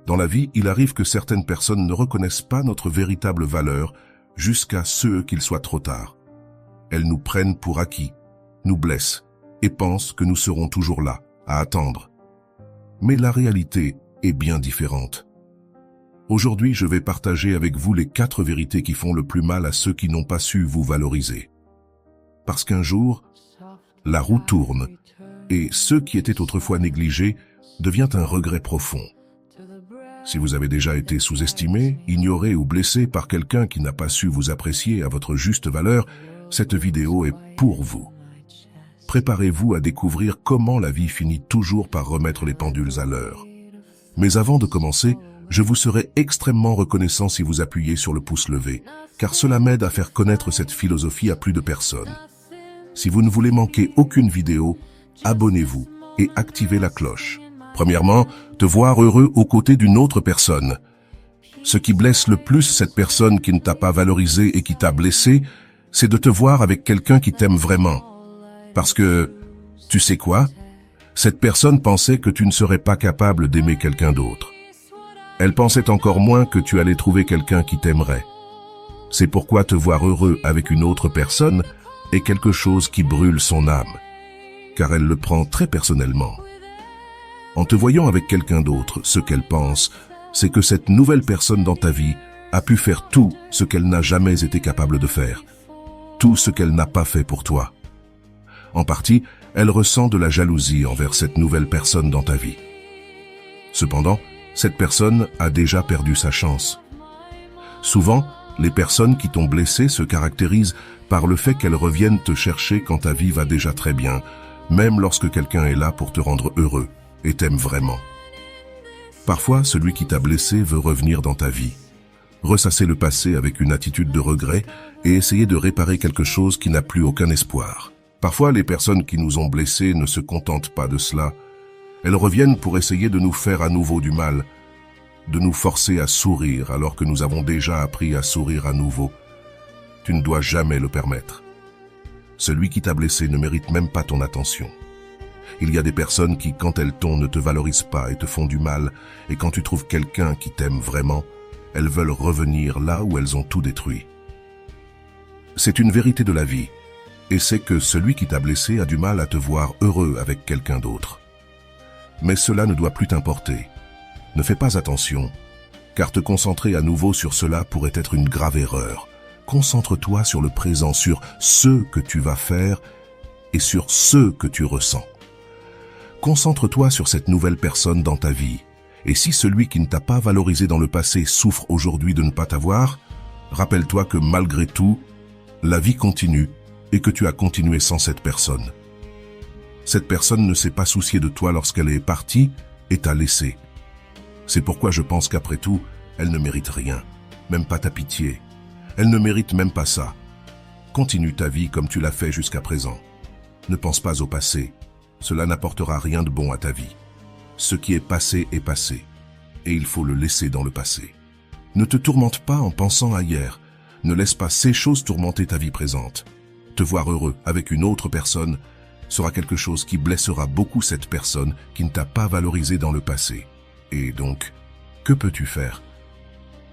Dans la vie, il arrive que certaines personnes ne reconnaissent pas notre véritable valeur jusqu'à ce qu'il soit trop tard. Elles nous prennent pour acquis, nous blessent et pensent que nous serons toujours là, à attendre. Mais la réalité est bien différente. Aujourd'hui, je vais partager avec vous les 4 vérités qui font le plus mal à ceux qui n'ont pas su vous valoriser. Parce qu'un jour, la roue tourne et ce qui était autrefois négligé devient un regret profond. Si vous avez déjà été sous-estimé, ignoré ou blessé par quelqu'un qui n'a pas su vous apprécier à votre juste valeur, cette vidéo est pour vous. Préparez-vous à découvrir comment la vie finit toujours par remettre les pendules à l'heure. Mais avant de commencer, je vous serai extrêmement reconnaissant si vous appuyez sur le pouce levé, car cela m'aide à faire connaître cette philosophie à plus de personnes. Si vous ne voulez manquer aucune vidéo, abonnez-vous et activez la cloche. Premièrement, te voir heureux aux côtés d'une autre personne. Ce qui blesse le plus cette personne qui ne t'a pas valorisé et qui t'a blessé, c'est de te voir avec quelqu'un qui t'aime vraiment. Parce que, tu sais quoi? Cette personne pensait que tu ne serais pas capable d'aimer quelqu'un d'autre. Elle pensait encore moins que tu allais trouver quelqu'un qui t'aimerait. C'est pourquoi te voir heureux avec une autre personne est quelque chose qui brûle son âme, car elle le prend très personnellement. En te voyant avec quelqu'un d'autre, ce qu'elle pense, c'est que cette nouvelle personne dans ta vie a pu faire tout ce qu'elle n'a jamais été capable de faire, tout ce qu'elle n'a pas fait pour toi. En partie, elle ressent de la jalousie envers cette nouvelle personne dans ta vie. Cependant, cette personne a déjà perdu sa chance. Souvent, les personnes qui t'ont blessé se caractérisent par le fait qu'elles reviennent te chercher quand ta vie va déjà très bien, même lorsque quelqu'un est là pour te rendre heureux et t'aime vraiment. Parfois, celui qui t'a blessé veut revenir dans ta vie, ressasser le passé avec une attitude de regret et essayer de réparer quelque chose qui n'a plus aucun espoir. Parfois, les personnes qui nous ont blessés ne se contentent pas de cela. Elles reviennent pour essayer de nous faire à nouveau du mal, de nous forcer à sourire alors que nous avons déjà appris à sourire à nouveau. Tu ne dois jamais le permettre. Celui qui t'a blessé ne mérite même pas ton attention. Il y a des personnes qui, quand elles t'ont, ne te valorisent pas et te font du mal, et quand tu trouves quelqu'un qui t'aime vraiment, elles veulent revenir là où elles ont tout détruit. C'est une vérité de la vie, et c'est que celui qui t'a blessé a du mal à te voir heureux avec quelqu'un d'autre. Mais cela ne doit plus t'importer. Ne fais pas attention, car te concentrer à nouveau sur cela pourrait être une grave erreur. Concentre-toi sur le présent, sur ce que tu vas faire et sur ce que tu ressens. Concentre-toi sur cette nouvelle personne dans ta vie. Et si celui qui ne t'a pas valorisé dans le passé souffre aujourd'hui de ne pas t'avoir, rappelle-toi que malgré tout, la vie continue et que tu as continué sans cette personne. Cette personne ne s'est pas souciée de toi lorsqu'elle est partie et t'a laissé. C'est pourquoi je pense qu'après tout, elle ne mérite rien, même pas ta pitié. Elle ne mérite même pas ça. Continue ta vie comme tu l'as fait jusqu'à présent. Ne pense pas au passé. Cela n'apportera rien de bon à ta vie. Ce qui est passé, et il faut le laisser dans le passé. Ne te tourmente pas en pensant à hier. Ne laisse pas ces choses tourmenter ta vie présente. Te voir heureux avec une autre personne sera quelque chose qui blessera beaucoup cette personne qui ne t'a pas valorisé dans le passé. Et donc, que peux-tu faire?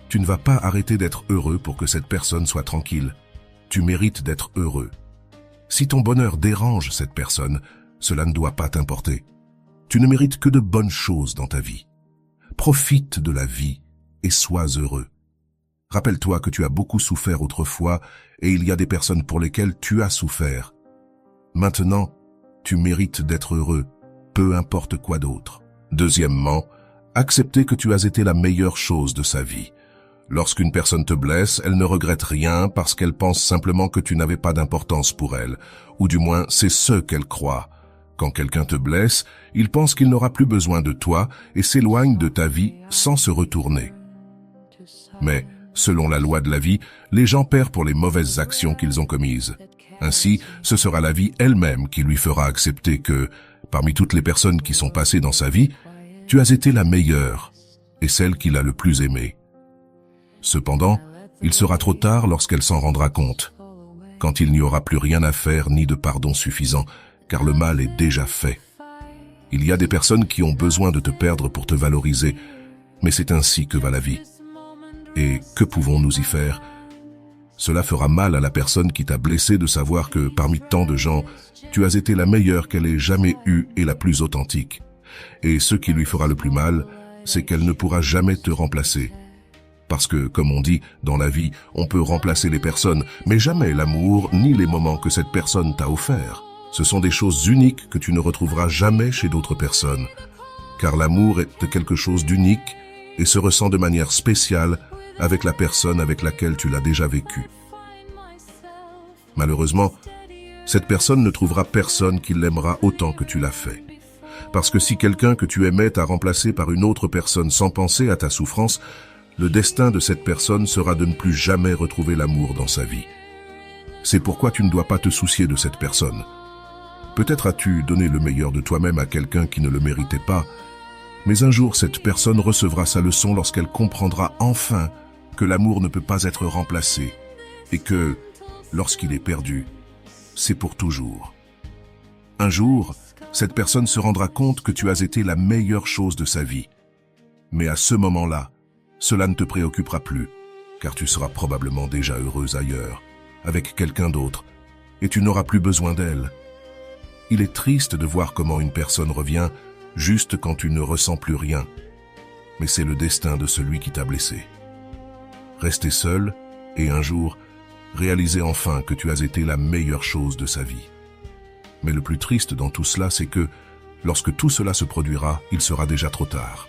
Tu ne vas pas arrêter d'être heureux pour que cette personne soit tranquille. Tu mérites d'être heureux. Si ton bonheur dérange cette personne, cela ne doit pas t'importer. Tu ne mérites que de bonnes choses dans ta vie. Profite de la vie et sois heureux. Rappelle-toi que tu as beaucoup souffert autrefois et il y a des personnes pour lesquelles tu as souffert. Maintenant, tu mérites d'être heureux, peu importe quoi d'autre. Deuxièmement, accepter que tu as été la meilleure chose de sa vie. Lorsqu'une personne te blesse, elle ne regrette rien parce qu'elle pense simplement que tu n'avais pas d'importance pour elle, ou du moins c'est ce qu'elle croit. Quand quelqu'un te blesse, il pense qu'il n'aura plus besoin de toi et s'éloigne de ta vie sans se retourner. Mais, selon la loi de la vie, les gens paient pour les mauvaises actions qu'ils ont commises. Ainsi, ce sera la vie elle-même qui lui fera accepter que, parmi toutes les personnes qui sont passées dans sa vie, tu as été la meilleure et celle qu'il a le plus aimée. Cependant, il sera trop tard lorsqu'elle s'en rendra compte, quand il n'y aura plus rien à faire ni de pardon suffisant, car le mal est déjà fait. Il y a des personnes qui ont besoin de te perdre pour te valoriser, Mais c'est ainsi que va la vie. Et que pouvons-nous y faire? Cela fera mal à la personne qui t'a blessé de savoir que, parmi tant de gens, tu as été la meilleure qu'elle ait jamais eue et la plus authentique. Et ce qui lui fera le plus mal, c'est qu'elle ne pourra jamais te remplacer. Parce que, comme on dit, dans la vie, on peut remplacer les personnes, mais jamais l'amour ni les moments que cette personne t'a offerts. Ce sont des choses uniques que tu ne retrouveras jamais chez d'autres personnes. Car l'amour est quelque chose d'unique et se ressent de manière spéciale avec la personne avec laquelle tu l'as déjà vécu. Malheureusement, cette personne ne trouvera personne qui l'aimera autant que tu l'as fait. Parce que si quelqu'un que tu aimais t'a remplacé par une autre personne sans penser à ta souffrance, le destin de cette personne sera de ne plus jamais retrouver l'amour dans sa vie. C'est pourquoi tu ne dois pas te soucier de cette personne. Peut-être as-tu donné le meilleur de toi-même à quelqu'un qui ne le méritait pas, mais un jour cette personne recevra sa leçon lorsqu'elle comprendra enfin que l'amour ne peut pas être remplacé et que, lorsqu'il est perdu, c'est pour toujours. Un jour, cette personne se rendra compte que tu as été la meilleure chose de sa vie. Mais à ce moment-là, cela ne te préoccupera plus, car tu seras probablement déjà heureuse ailleurs, avec quelqu'un d'autre, et tu n'auras plus besoin d'elle. Il est triste de voir comment une personne revient juste quand tu ne ressens plus rien, mais c'est le destin de celui qui t'a blessé. Rester seul, et un jour, réaliser enfin que tu as été la meilleure chose de sa vie. Mais le plus triste dans tout cela, c'est que, lorsque tout cela se produira, il sera déjà trop tard.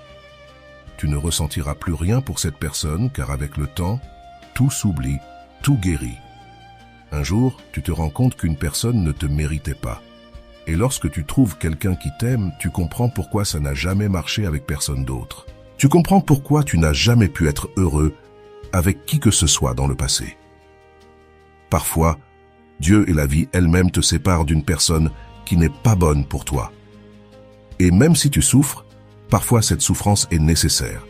Tu ne ressentiras plus rien pour cette personne, car avec le temps, tout s'oublie, tout guérit. Un jour, tu te rends compte qu'une personne ne te méritait pas. Et lorsque tu trouves quelqu'un qui t'aime, tu comprends pourquoi ça n'a jamais marché avec personne d'autre. Tu comprends pourquoi tu n'as jamais pu être heureux avec qui que ce soit dans le passé. Parfois, Dieu et la vie elle-même te séparent d'une personne qui n'est pas bonne pour toi. Et même si tu souffres, parfois cette souffrance est nécessaire,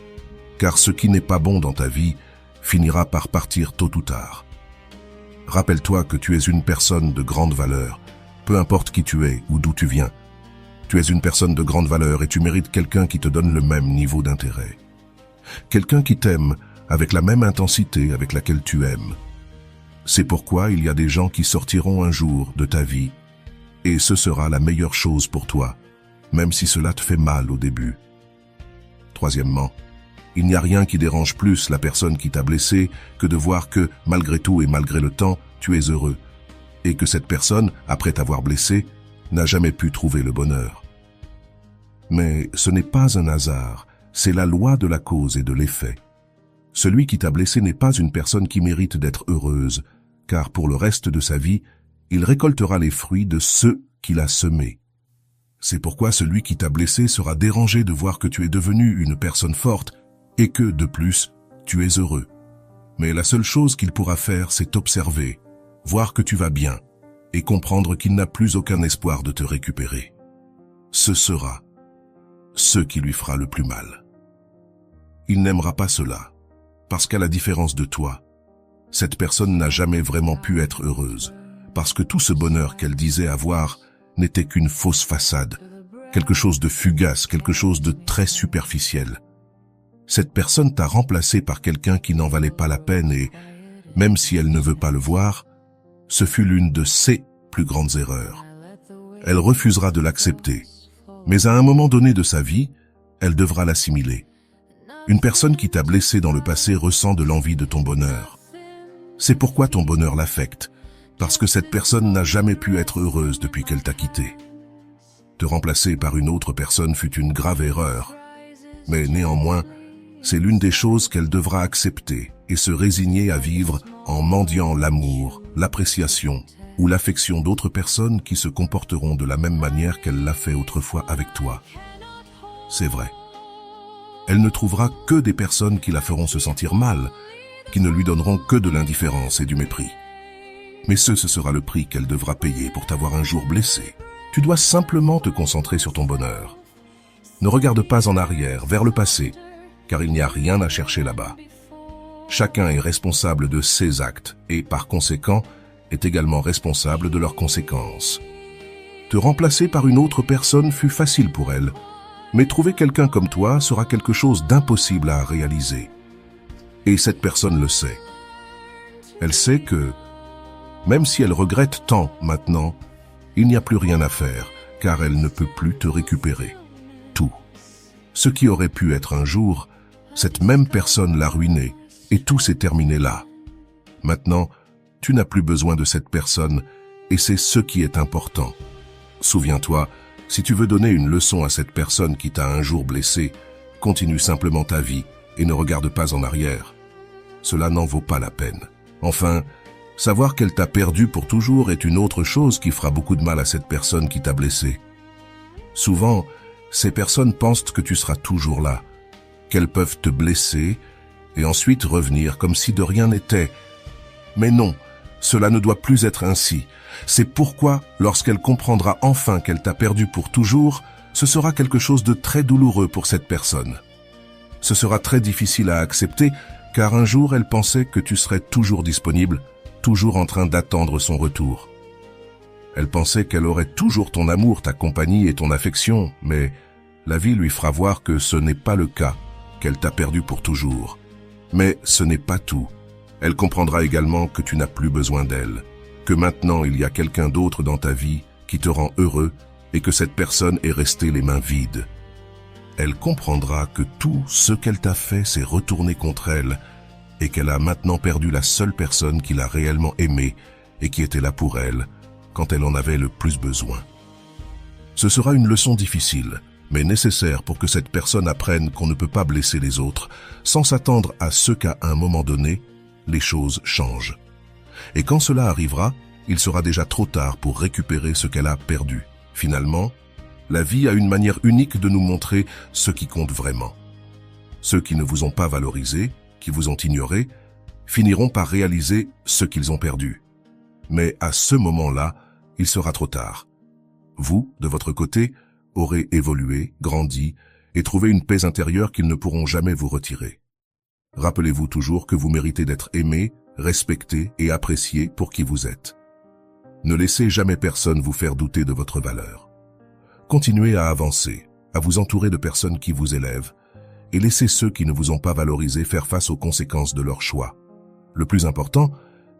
car ce qui n'est pas bon dans ta vie finira par partir tôt ou tard. Rappelle-toi que tu es une personne de grande valeur, peu importe qui tu es ou d'où tu viens. Tu es une personne de grande valeur et tu mérites quelqu'un qui te donne le même niveau d'intérêt. Quelqu'un qui t'aime avec la même intensité avec laquelle tu aimes. C'est pourquoi il y a des gens qui sortiront un jour de ta vie et ce sera la meilleure chose pour toi, même si cela te fait mal au début. Troisièmement, il n'y a rien qui dérange plus la personne qui t'a blessé que de voir que, malgré tout et malgré le temps, tu es heureux, et que cette personne, après t'avoir blessé, n'a jamais pu trouver le bonheur. Mais ce n'est pas un hasard, c'est la loi de la cause et de l'effet. Celui qui t'a blessé n'est pas une personne qui mérite d'être heureuse, car pour le reste de sa vie, il récoltera les fruits de ceux qu'il a semés. C'est pourquoi celui qui t'a blessé sera dérangé de voir que tu es devenu une personne forte et que, de plus, tu es heureux. Mais la seule chose qu'il pourra faire, c'est t'observer, voir que tu vas bien et comprendre qu'il n'a plus aucun espoir de te récupérer. Ce sera ce qui lui fera le plus mal. Il n'aimera pas cela. Parce qu'à la différence de toi, cette personne n'a jamais vraiment pu être heureuse, parce que tout ce bonheur qu'elle disait avoir n'était qu'une fausse façade, quelque chose de fugace, quelque chose de très superficiel. Cette personne t'a remplacé par quelqu'un qui n'en valait pas la peine et, même si elle ne veut pas le voir, ce fut l'une de ses plus grandes erreurs. Elle refusera de l'accepter, mais à un moment donné de sa vie, elle devra l'assimiler. Une personne qui t'a blessé dans le passé ressent de l'envie de ton bonheur. C'est pourquoi ton bonheur l'affecte, parce que cette personne n'a jamais pu être heureuse depuis qu'elle t'a quitté. Te remplacer par une autre personne fut une grave erreur, mais néanmoins, c'est l'une des choses qu'elle devra accepter et se résigner à vivre en mendiant l'amour, l'appréciation ou l'affection d'autres personnes qui se comporteront de la même manière qu'elle l'a fait autrefois avec toi. C'est vrai. Elle ne trouvera que des personnes qui la feront se sentir mal, qui ne lui donneront que de l'indifférence et du mépris. Mais ce sera le prix qu'elle devra payer pour t'avoir un jour blessé. Tu dois simplement te concentrer sur ton bonheur. Ne regarde pas en arrière, vers le passé, car il n'y a rien à chercher là-bas. Chacun est responsable de ses actes et, par conséquent, est également responsable de leurs conséquences. Te remplacer par une autre personne fut facile pour elle, Mais trouver quelqu'un comme toi sera quelque chose d'impossible à réaliser. Et cette personne le sait. Elle sait que, même si elle regrette tant maintenant, il n'y a plus rien à faire, car elle ne peut plus te récupérer. Tout. Ce qui aurait pu être un jour, cette même personne l'a ruiné, et tout s'est terminé là. Maintenant, tu n'as plus besoin de cette personne, et c'est ce qui est important. Souviens-toi, si tu veux donner une leçon à cette personne qui t'a un jour blessé, continue simplement ta vie et ne regarde pas en arrière. Cela n'en vaut pas la peine. Enfin, savoir qu'elle t'a perdu pour toujours est une autre chose qui fera beaucoup de mal à cette personne qui t'a blessé. Souvent, ces personnes pensent que tu seras toujours là, qu'elles peuvent te blesser et ensuite revenir comme si de rien n'était. Mais non, cela ne doit plus être ainsi. C'est pourquoi, lorsqu'elle comprendra enfin qu'elle t'a perdu pour toujours, ce sera quelque chose de très douloureux pour cette personne. Ce sera très difficile à accepter, car un jour elle pensait que tu serais toujours disponible, toujours en train d'attendre son retour. Elle pensait qu'elle aurait toujours ton amour, ta compagnie et ton affection, mais la vie lui fera voir que ce n'est pas le cas, qu'elle t'a perdu pour toujours. Mais ce n'est pas tout. Elle comprendra également que tu n'as plus besoin d'elle, que maintenant il y a quelqu'un d'autre dans ta vie qui te rend heureux et que cette personne est restée les mains vides. Elle comprendra que tout ce qu'elle t'a fait s'est retourné contre elle et qu'elle a maintenant perdu la seule personne qui l'a réellement aimée et qui était là pour elle quand elle en avait le plus besoin. Ce sera une leçon difficile, mais nécessaire pour que cette personne apprenne qu'on ne peut pas blesser les autres sans s'attendre à ce qu'à un moment donné, les choses changent. Et quand cela arrivera, il sera déjà trop tard pour récupérer ce qu'elle a perdu. Finalement, la vie a une manière unique de nous montrer ce qui compte vraiment. Ceux qui ne vous ont pas valorisé, qui vous ont ignoré, finiront par réaliser ce qu'ils ont perdu. Mais à ce moment-là, il sera trop tard. Vous, de votre côté, aurez évolué, grandi et trouvé une paix intérieure qu'ils ne pourront jamais vous retirer. Rappelez-vous toujours que vous méritez d'être aimé, respecté et apprécié pour qui vous êtes. Ne laissez jamais personne vous faire douter de votre valeur. Continuez à avancer, à vous entourer de personnes qui vous élèvent, et laissez ceux qui ne vous ont pas valorisé faire face aux conséquences de leur choix. Le plus important,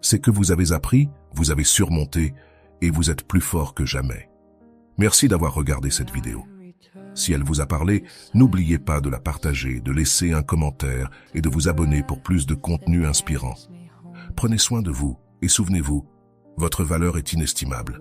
c'est que vous avez appris, vous avez surmonté, et vous êtes plus fort que jamais. Merci d'avoir regardé cette vidéo. Si elle vous a parlé, n'oubliez pas de la partager, de laisser un commentaire et de vous abonner pour plus de contenu inspirant. Prenez soin de vous et souvenez-vous, votre valeur est inestimable.